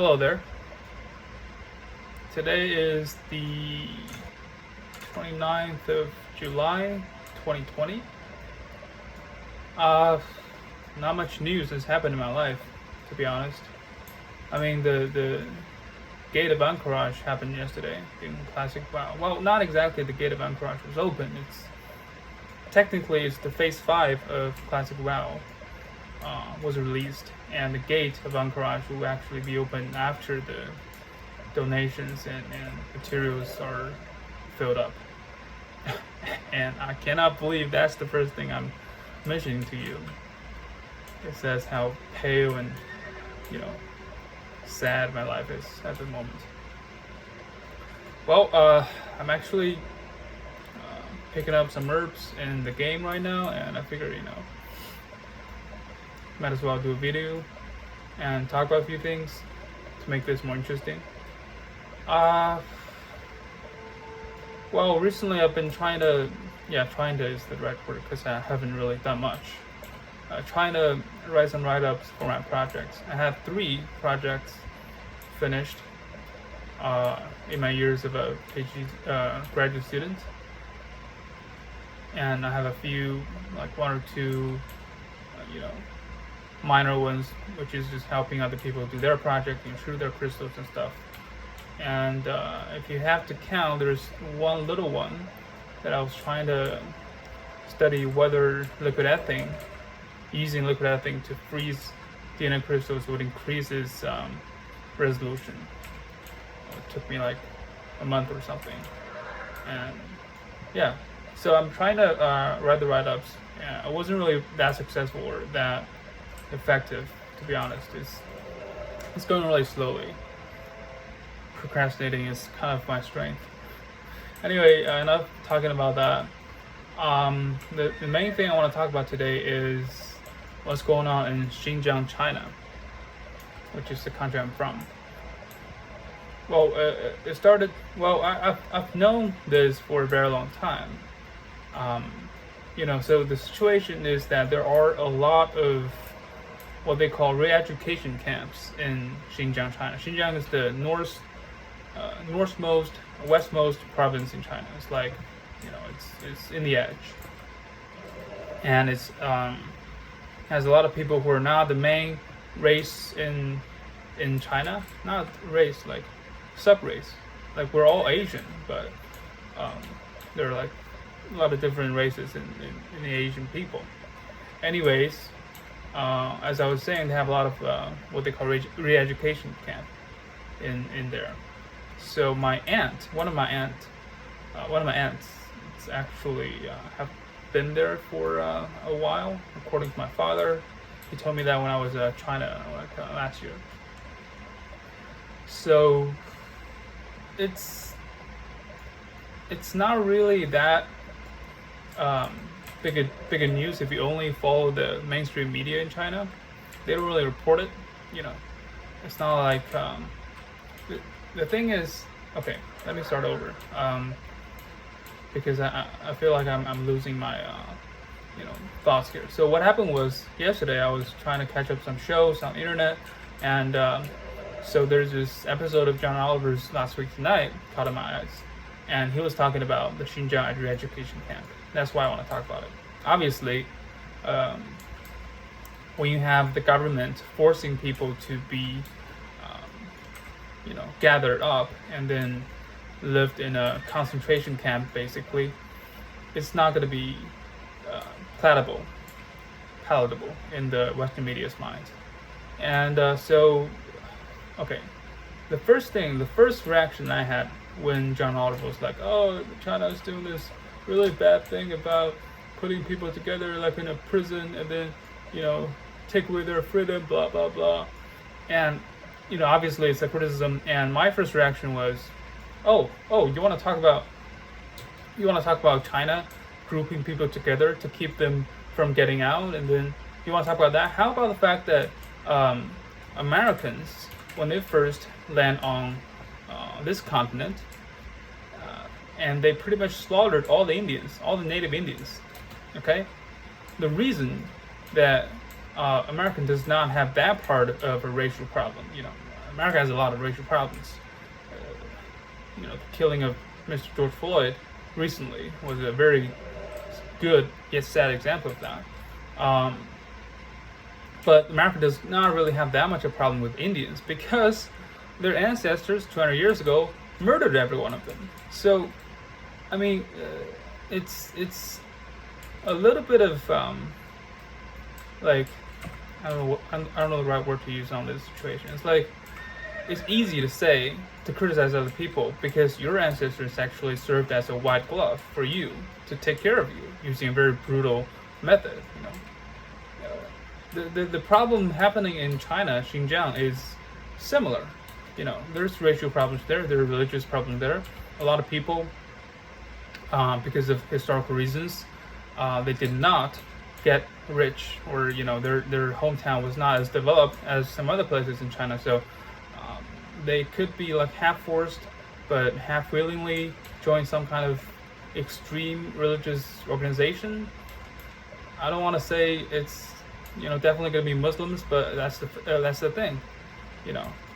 Hello there. Today is the 29th of July 2020. Uh, Not much news has happened in my life, to be honest. I mean, the Gate of Anchorage happened yesterday in Classic WoW. Well, not exactly the Gate of Anchorage was open. Technically it's the Phase 5 of Classic WoW was released, and the Gate of Anchorage will actually be open after the donations and materials are filled up. And I cannot believe that's the first thing I'm mentioning to you. It says how pale and, sad my life is at the moment. Well, I'm actually picking up some herbs in the game right now, and I figured, might as well do a video and talk about a few things to make this more interesting. Well, recently I've been trying to is the right word because I haven't really done much. Trying to write some write-ups for my projects. I have 3 projects finished in my years of a PhD graduate student, and I have a few, like 1 or 2, minor ones, which is just helping other people do their project, improve their crystals and stuff. And if you have to count, there's one little one that I was trying to study whether using liquid ethane to freeze DNA crystals would increase its resolution. It took me like a month or something, and so I'm trying to write the write-ups. I wasn't really that successful or that effective, to be honest. It's going really slowly. Procrastinating is kind of my strength. Anyway, enough talking about that. The main thing I want to talk about today is what's going on in Xinjiang, China, which is the country I'm from. Well, it started. Well, I've known this for a very long time. So the situation is that there are a lot of what they call re-education camps in Xinjiang, China. Xinjiang is the westmost province in China. It's like, it's in the edge, and it's has a lot of people who are not the main race in China. Not race, like sub-race. Like we're all Asian, but there are like a lot of different races in the Asian people. Anyways, as I was saying, they have a lot of what they call re-education camp in there. So one of my aunts, it's actually have been there for a while. According to my father, he told me that when I was in China last year. So it's not really that big a news if you only follow the mainstream media in China. They don't really report it. It's not like the thing is, okay, let me start over, because I feel like I'm losing my thoughts here. So what happened was, yesterday I was trying to catch up some shows on the internet, and so there's this episode of John Oliver's Last Week Tonight caught in my eyes, and he was talking about the Xinjiang re-education camp. That's why I want to talk about it. Obviously, when you have the government forcing people to be gathered up and then lived in a concentration camp, basically, it's not going to be palatable in the Western media's mind. And okay, the first reaction I had when John Oliver was like, "Oh, China is doing this really bad thing about putting people together like in a prison and then, take away their freedom, blah blah blah," and obviously it's a criticism, and my first reaction was, oh, you want to talk about China grouping people together to keep them from getting out, and then you want to talk about that? How about the fact that Americans, when they first land on this continent, and they pretty much slaughtered all the native Indians, okay? The reason that American does not have that part of a racial problem, America has a lot of racial problems. The killing of Mr. George Floyd recently was a very good yet sad example of that. But America does not really have that much of a problem with Indians because their ancestors 200 years ago murdered every one of them. So, I mean, it's a little bit of like, I don't know the right word to use on this situation. It's like, it's easy to say, to criticize other people because your ancestors actually served as a white glove for you to take care of you using a very brutal method. The problem happening in China, Xinjiang, is similar. There's racial problems there, there are religious problems there. A lot of people, because of historical reasons, they did not get rich, or their hometown was not as developed as some other places in China. So they could be like half forced, but half willingly join some kind of extreme religious organization. I don't want to say it's definitely going to be Muslims, but that's the thing.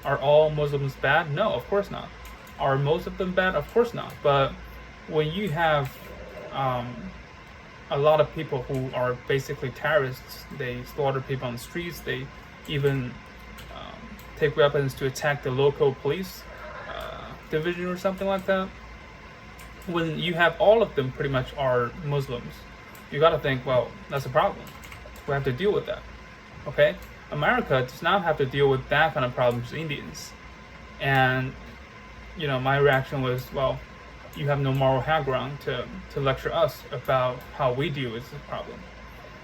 Are all Muslims bad? No, of course not. Are most of them bad? Of course not. But when you have a lot of people who are basically terrorists, they slaughter people on the streets, they even take weapons to attack the local police division or something like that. When you have all of them pretty much are Muslims, you got to think, well, that's a problem. We have to deal with that. Okay? America does not have to deal with that kind of problems as Indians. And, my reaction was, well, you have no moral high ground to lecture us about how we deal with this problem.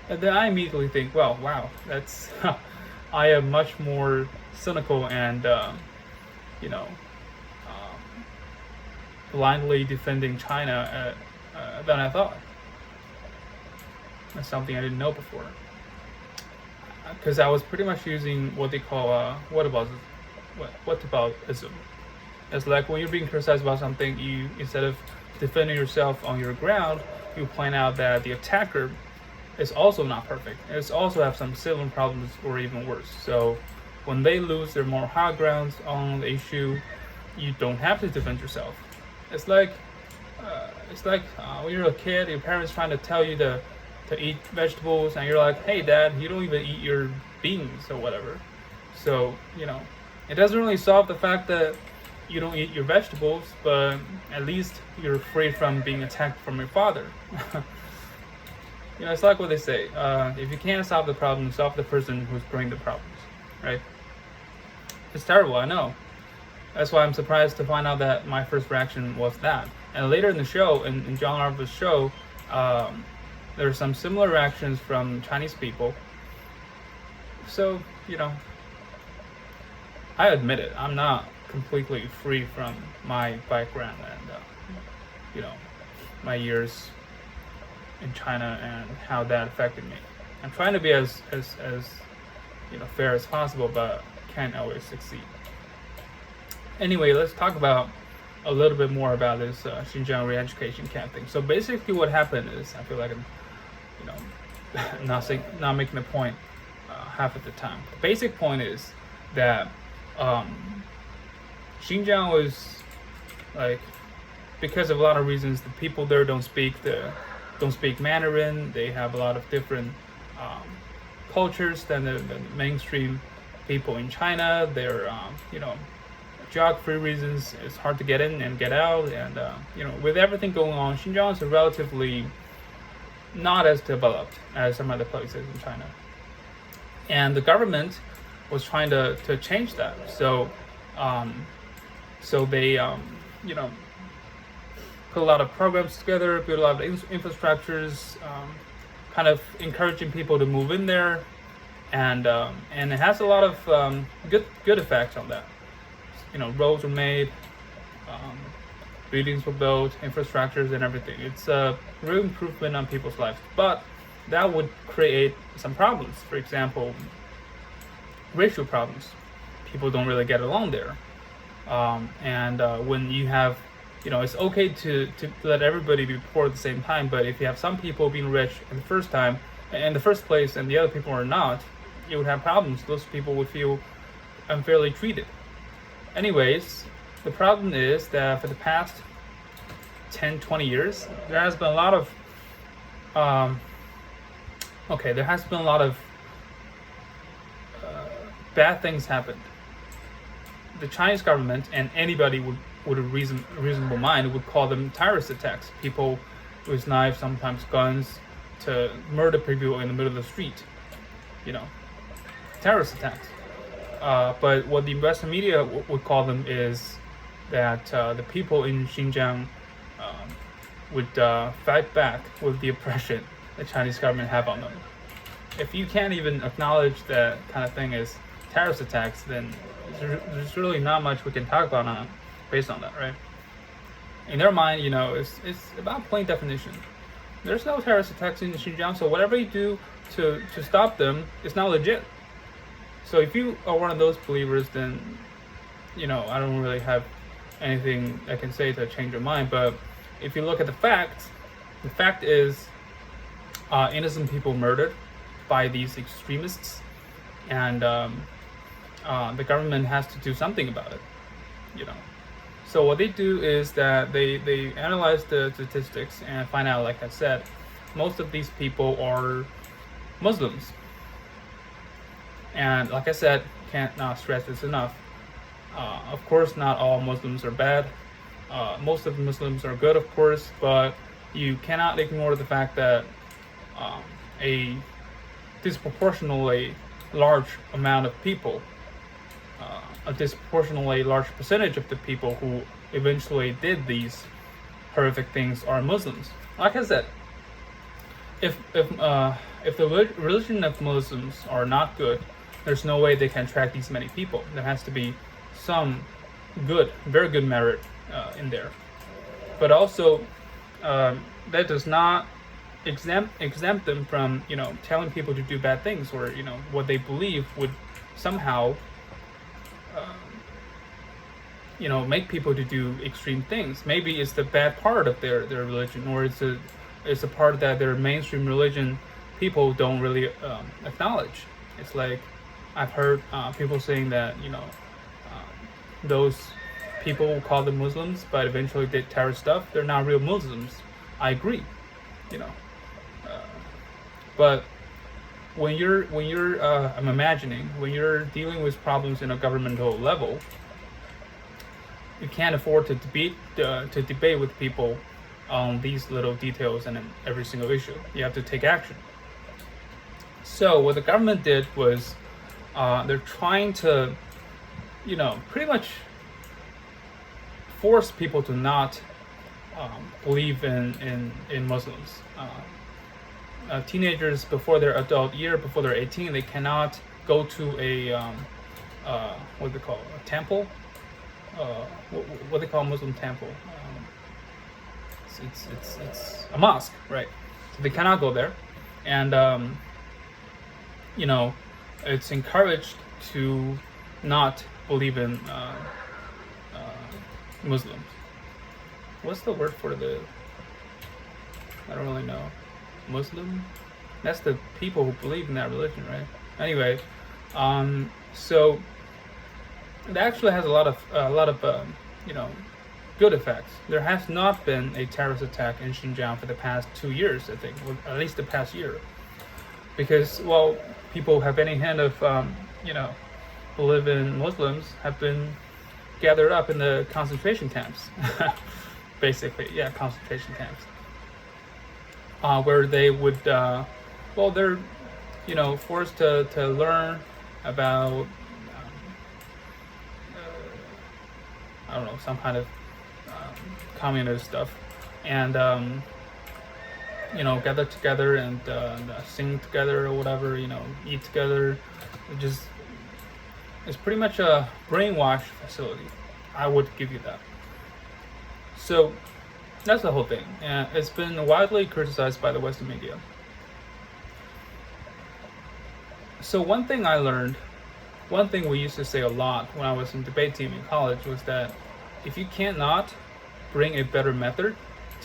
And then I immediately think, well, wow, that's, I am much more cynical and, blindly defending China than I thought. That's something I didn't know before. Because I was pretty much using what they call whataboutism. It's like when you're being criticized about something, you, instead of defending yourself on your ground, you point out that the attacker is also not perfect. It's also have some similar problems or even worse. So when they lose their moral high grounds on the issue, you don't have to defend yourself. It's like when you're a kid, your parents trying to tell you to eat vegetables, and you're like, hey dad, you don't even eat your beans or whatever. So it doesn't really solve the fact that you don't eat your vegetables, but at least you're free from being attacked from your father. It's like what they say, if you can't solve the problem, solve the person who's bringing the problems, right? It's terrible, I know. That's why I'm surprised to find out that my first reaction was that. And later in the show, in John Oliver's show, there are some similar reactions from Chinese people. So, I admit it, I'm not completely free from my background and, my years in China and how that affected me. I'm trying to be as fair as possible, but can't always succeed. Anyway, let's talk about a little bit more about this Xinjiang re-education camp thing. So basically what happened is, I feel like I'm not making the point half of the time. The basic point is that Xinjiang was like, because of a lot of reasons, the people there don't speak Mandarin. They have a lot of different cultures than the mainstream people in China. They're geography reasons, it's hard to get in and get out, and with everything going on, Xinjiang is relatively not as developed as some other places in China. And the government was trying to change that. So they put a lot of programs together, build a lot of infrastructures, kind of encouraging people to move in there, and it has a lot of good effects on that. Roads were made, buildings were built, infrastructures and everything. It's a real improvement on people's lives, but that would create some problems. For example, racial problems. People don't really get along there, and when you have, it's okay to let everybody be poor at the same time, but if you have some people being rich in the first place, and the other people are not, you would have problems. Those people would feel unfairly treated. Anyways, the problem is that for the past 10-20 years, there has been a lot of there has been a lot of bad things happened. The Chinese government and anybody with a reasonable mind would call them terrorist attacks. People with knives, sometimes guns, to murder people in the middle of the street. Terrorist attacks. But what the Western media would call them is that the people in Xinjiang would fight back with the oppression the Chinese government have on them. If you can't even acknowledge that kind of thing as terrorist attacks, then there's really not much we can talk about based on that, right? In their mind, it's about plain definition. There's no terrorist attacks in Xinjiang, so whatever you do to stop them is not legit. So if you are one of those believers, then I don't really have anything I can say to change your mind. But if you look at the facts, the fact is innocent people murdered by these extremists, and the government has to do something about it. So what they do is that they analyze the statistics and find out, like I said, most of these people are Muslims. And like I said, can't not stress this enough. Of course, not all Muslims are bad. Most of the Muslims are good, of course, but you cannot ignore the fact that a disproportionately large amount of people, a disproportionately large percentage of the people who eventually did these horrific things are Muslims. Like I said, if the religion of Muslims are not good, there's no way they can attract these many people. There has to be some good, very good merit in there. But also, that does not exempt them from telling people to do bad things, or what they believe would somehow make people to do extreme things. Maybe it's the bad part of their religion, or it's a part that their mainstream religion people don't really acknowledge. It's like I've heard people saying that those people who call them Muslims but eventually did terrorist stuff, they're not real Muslims. I agree, but when you're I'm imagining, when you're dealing with problems in a governmental level, you can't afford to debate with people on these little details and in every single issue. You have to take action. So what the government did was they're trying to pretty much force people to not believe in Muslims. Teenagers before their adult year, before they're 18, they cannot go to a what do they call it? A temple. What they call a Muslim temple. It's a mosque, right? So they cannot go there, and it's encouraged to not believe in Muslims. What's the word for the? I don't really know. Muslim? That's the people who believe in that religion, right? Anyway, so it actually has a lot of good effects. There has not been a terrorist attack in Xinjiang for the past 2 years, I think, or at least the past year, because people have any hint of believe-in Muslims have been gathered up in the concentration camps, basically, concentration camps. Where they would, they're, forced to learn about, I don't know, some kind of communist stuff, and gather together and sing together or whatever, eat together. It's pretty much a brainwash facility. I would give you that. So that's the whole thing, and it's been widely criticized by the Western media. So one thing we used to say a lot when I was in debate team in college was that if you cannot bring a better method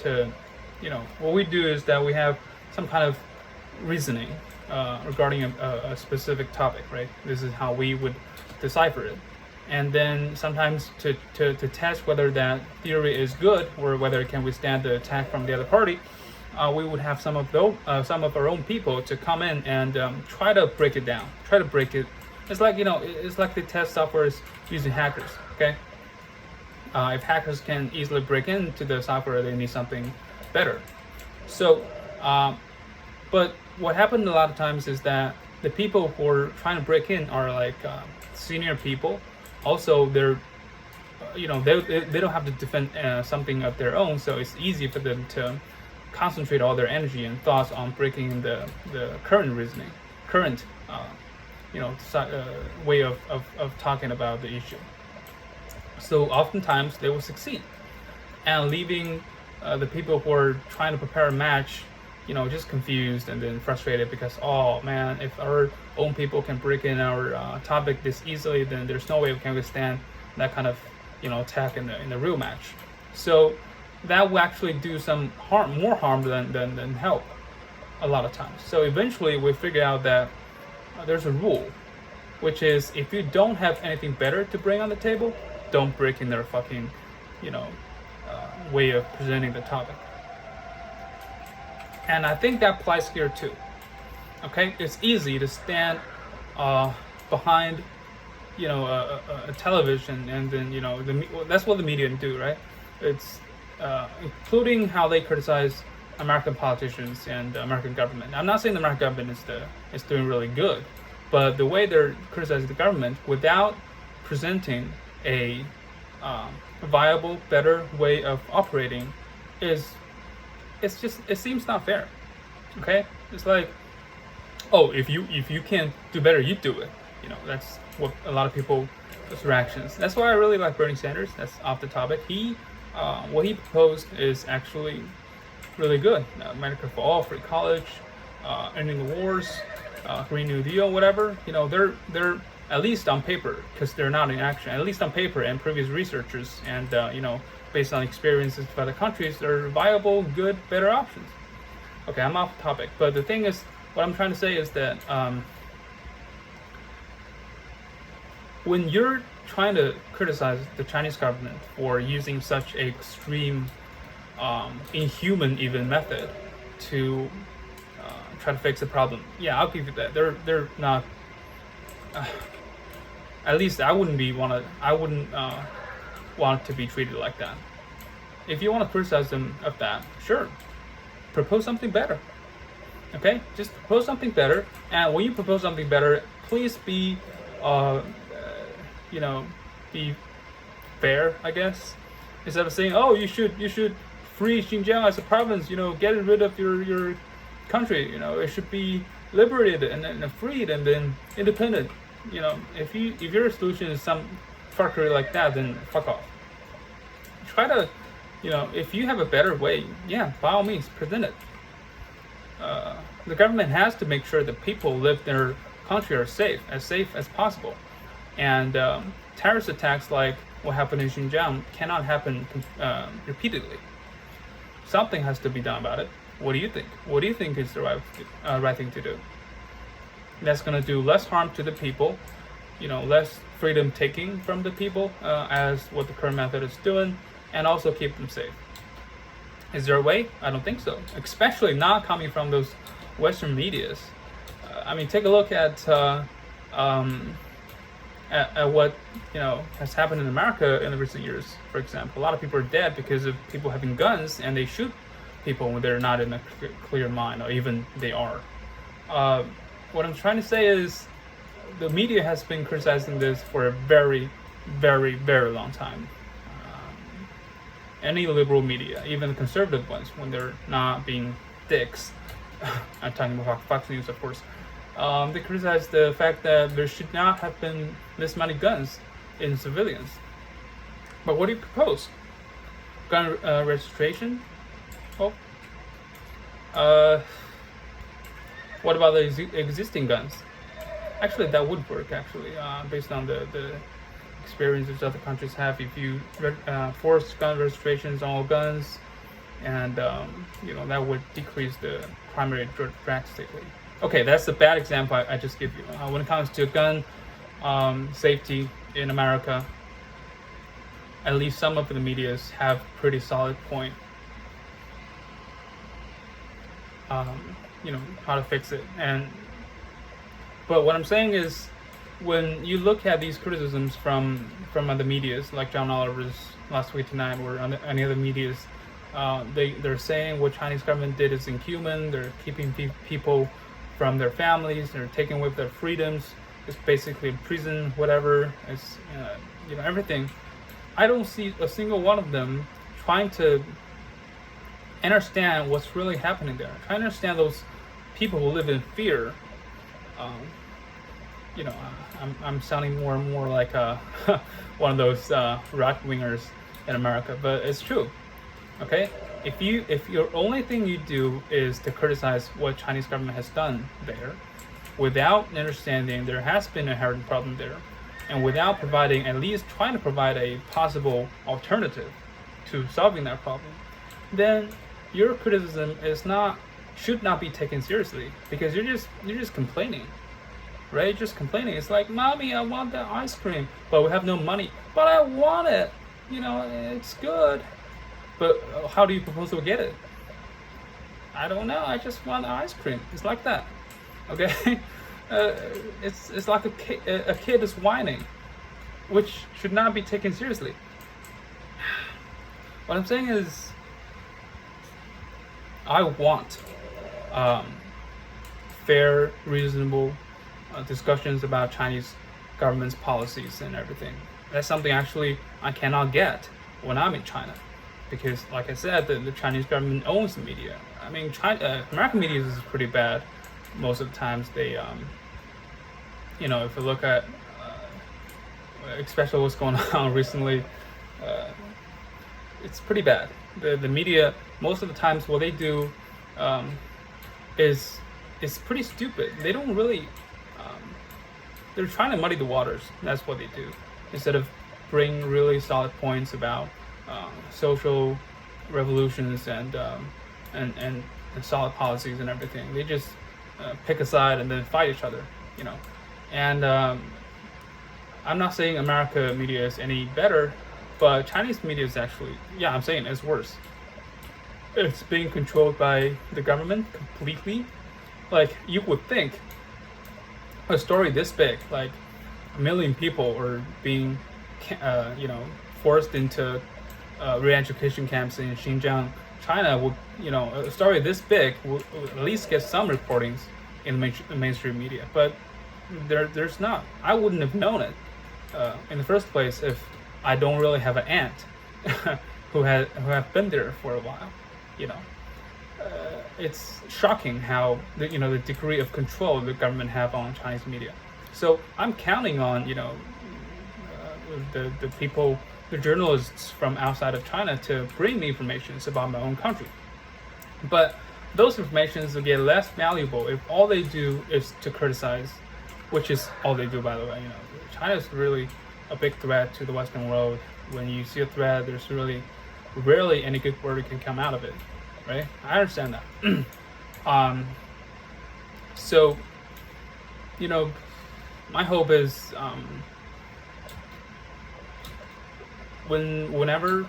to, what we do is that we have some kind of reasoning regarding a specific topic, right? This is how we would decipher it. and then sometimes to test whether that theory is good or whether it can withstand the attack from the other party, we would have some of our own people to come in and try to break it down, try to break it. It's like, it's like they test software using hackers. Okay, if hackers can easily break into the software, they need something better. So, but what happened a lot of times is that the people who are trying to break in are like senior people. Also, they're they don't have to defend something of their own, so it's easy for them to concentrate all their energy and thoughts on breaking in the current reasoning, current way of talking about the issue. So oftentimes they will succeed, and leaving the people who are trying to prepare a match, just confused and then frustrated because, oh man, if our own people can break in our topic this easily, then there's no way we can withstand that kind of attack in the real match. So that will actually do some harm, more harm than help a lot of times. So eventually we figure out that there's a rule, which is if you don't have anything better to bring on the table, don't break in their fucking way of presenting the topic. And I think that applies here too. Okay, it's easy to stand behind a television, and then that's what the media do, right? It's including how they criticize American politicians and the American government. I'm not saying the American government is doing really good, but the way they're criticizing the government without presenting a viable, better way of operating it seems not fair. Okay, it's like, oh, if you can't do better, you do it. That's what a lot of people's reactions. That's why I really like Bernie Sanders. That's off the topic. What he proposed is actually really good. Medicare for all, free college, ending the wars, Green New Deal, whatever. They're at least on paper, because they're not in action. At least on paper, and previous researchers and based on experiences by the countries, they're viable, good, better options. Okay, I'm off topic, but the thing is, what I'm trying to say is that when you're trying to criticize the Chinese government for using such an extreme, inhuman even method to try to fix the problem, yeah, I'll give you that. They're not. At least I wouldn't want to be treated like that. If you want to criticize them of that, sure, propose something better. Okay, just propose something better. And when you propose something better, please be be fair, I guess. Instead of saying, oh, you should free Xinjiang as a province, get rid of your country, it should be liberated and freed and then independent. If your solution is some fuckery like that, then fuck off. Try to, if you have a better way, yeah, by all means, present it. The government has to make sure that people live in their country are safe as possible. And terrorist attacks like what happened in Xinjiang cannot happen repeatedly. Something has to be done about it. What do you think? What do you think is the right thing to do? That's going to do less harm to the people, less freedom taking from the people, as what the current method is doing, and also keep them safe. Is there a way? I don't think so. Especially not coming from those Western medias. Take a look at what has happened in America in the recent years. For example, a lot of people are dead because of people having guns, and they shoot people when they're not in a clear mind, or even they are. What I'm trying to say is, the media has been criticizing this for a very, very, very long time. Any liberal media, even the conservative ones, when they're not being dicks, I'm talking about Fox News, of course, they criticize the fact that there should not have been this many guns in civilians. But what do you propose? Gun registration? What about the existing guns? Actually, that would work, based on the experiences other countries have. If you force gun registrations on all guns, and that would decrease the crime rate drastically. Okay, that's a bad example I just give you. When it comes to gun safety, in America, at least some of the medias have pretty solid point. How to fix it. But what I'm saying is, when you look at these criticisms from other medias like John Oliver's Last Week Tonight or any other medias, they're saying what Chinese government did is inhuman. They're keeping people from their families. They're taking away their freedoms. It's basically a prison, whatever. It's everything. I don't see a single one of them trying to understand what's really happening there. Trying to understand those people who live in fear. I'm sounding more and more like one of those right-wingers in America, but it's true. Okay, if your only thing you do is to criticize what Chinese government has done there, without understanding there has been a inherent problem there, and without providing, at least trying to provide a possible alternative to solving that problem, then your criticism should not be taken seriously, because you're just complaining. Right? Just complaining. It's like, Mommy, I want that ice cream, but we have no money. But I want it. It's good. But how do you propose to get it? I don't know. I just want ice cream. It's like that. Okay? It's like a kid is whining, which should not be taken seriously. What I'm saying is, I want fair, reasonable discussions about Chinese government's policies and everything. That's something actually I cannot get when I'm in China, because, like I said, the Chinese government owns the media. I mean, American media is pretty bad most of the times. They, if you look at, especially what's going on recently, it's pretty bad. The media, most of the times, what they do is pretty stupid. They don't really. They're trying to muddy the waters. That's what they do. Instead of bring really solid points about social revolutions and solid policies and everything, they just pick a side and then fight each other. And I'm not saying America media is any better, but Chinese media is actually, I'm saying it's worse. It's being controlled by the government completely. Like, you would think a story this big, like 1 million people are being, forced into re-education camps in Xinjiang, China, would, a story this big would at least get some reportings in the mainstream media. But there's not. I wouldn't have known it in the first place if I don't really have an aunt who have been there for a while. It's shocking how the degree of control the government have on Chinese media. So I'm counting on the people, the journalists from outside of China, to bring me information about my own country. But those informations will get less valuable if all they do is to criticize, which is all they do, by the way. China is really a big threat to the Western world. When you see a threat, there's really rarely any good word can come out of it. Right? I understand that. So, my hope is whenever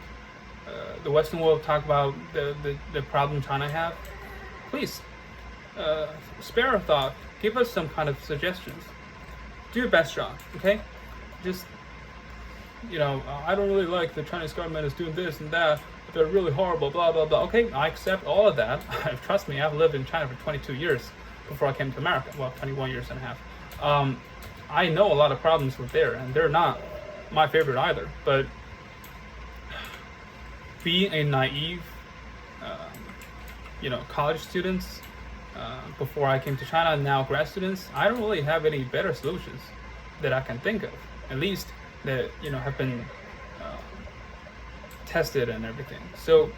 the Western world talk about the problem China have, please spare a thought. Give us some kind of suggestions. Do your best job, okay? Just, I don't really like the Chinese government is doing this and that. They're really horrible, blah, blah, blah. Okay, I accept all of that. Trust me, I've lived in China for 22 years before I came to America. Well, 21 years and a half. I know a lot of problems with there, and they're not my favorite either. But being a naive, college students, before I came to China, and now grad students, I don't really have any better solutions that I can think of. At least that, have been tested and everything. So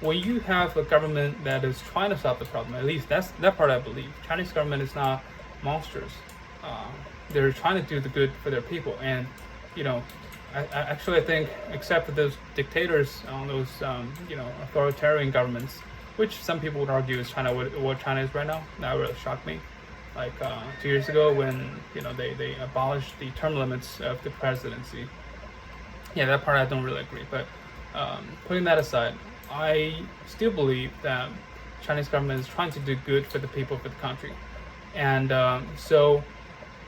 when you have a government that is trying to solve the problem, at least that part I believe. Chinese government is not monsters. They're trying to do the good for their people. And, I think, except for those dictators, those, authoritarian governments, which some people would argue is China what China is right now, that really shocked me. like 2 years ago when they abolished the term limits of the presidency. Yeah, that part I don't really agree. But putting that aside, I still believe that Chinese government is trying to do good for the people, for the country. And so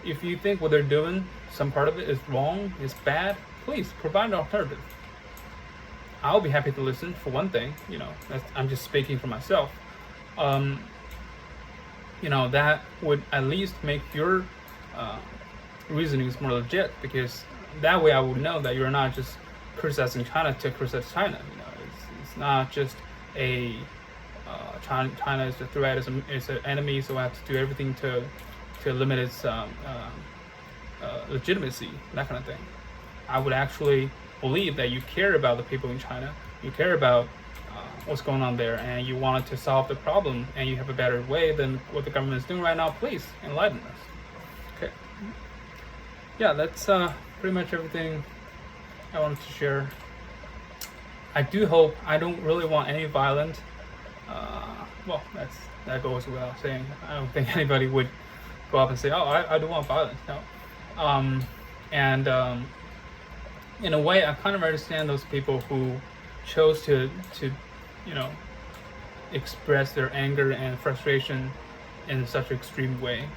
if you think what they're doing, some part of it is wrong, is bad, please provide an alternative. I'll be happy to listen. For one thing, I'm just speaking for myself. That would at least make your reasonings more legit, because that way I would know that you're not just criticizing China to criticize China. It's not just a China is a threat, is an enemy, so I have to do everything to limit its legitimacy, that kind of thing. I would actually believe that you care about the people in China, you care about what's going on there, and you wanted to solve the problem, and you have a better way than what the government is doing right now. Please enlighten us. Okay. Yeah, that's pretty much everything I wanted to share. I do hope, I don't really want any violent. Well, that goes without saying. I don't think anybody would go up and say, "Oh, I don't want violence." No. In a way, I kind of understand those people who chose to express their anger and frustration in such an extreme way.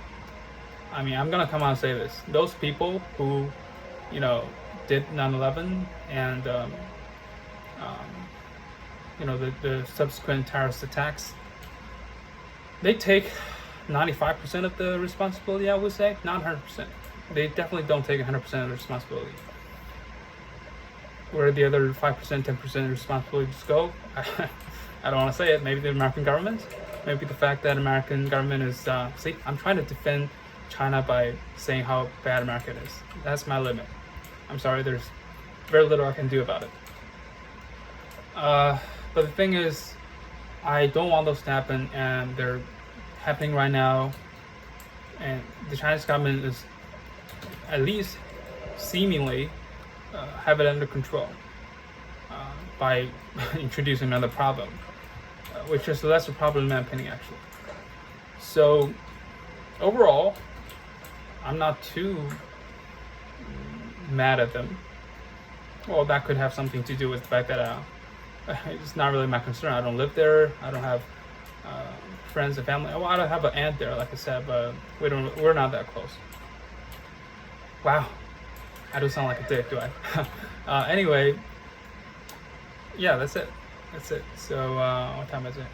I mean, I'm gonna come out and say this: those people who, did 9/11 and the subsequent terrorist attacks, they take 95% of the responsibility, I would say, not 100%. They definitely don't take 100% of the responsibility. Where the other 5%, 10% responsibilities go, I don't want to say it. Maybe the American government, maybe the fact that American government is, see, I'm trying to defend China by saying how bad America is. That's my limit. I'm sorry, there's very little I can do about it. But the thing is, I don't want those to happen, and they're happening right now. And the Chinese government is at least seemingly have it under control by introducing another problem, which is a lesser problem in my opinion, actually. So overall, I'm not too mad at them. Well, that could have something to do with the fact that it's not really my concern. I don't live there. I don't have friends and family. Well, I don't have an aunt there, like I said, but we're not that close. Wow, I do sound like a dick, do I? Anyway, yeah, that's it. So what time is it?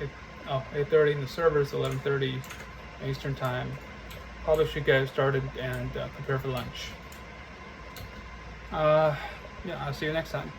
8:30 in the servers, 11:30 Eastern time. Probably should get started and prepare for lunch. Yeah, I'll see you next time.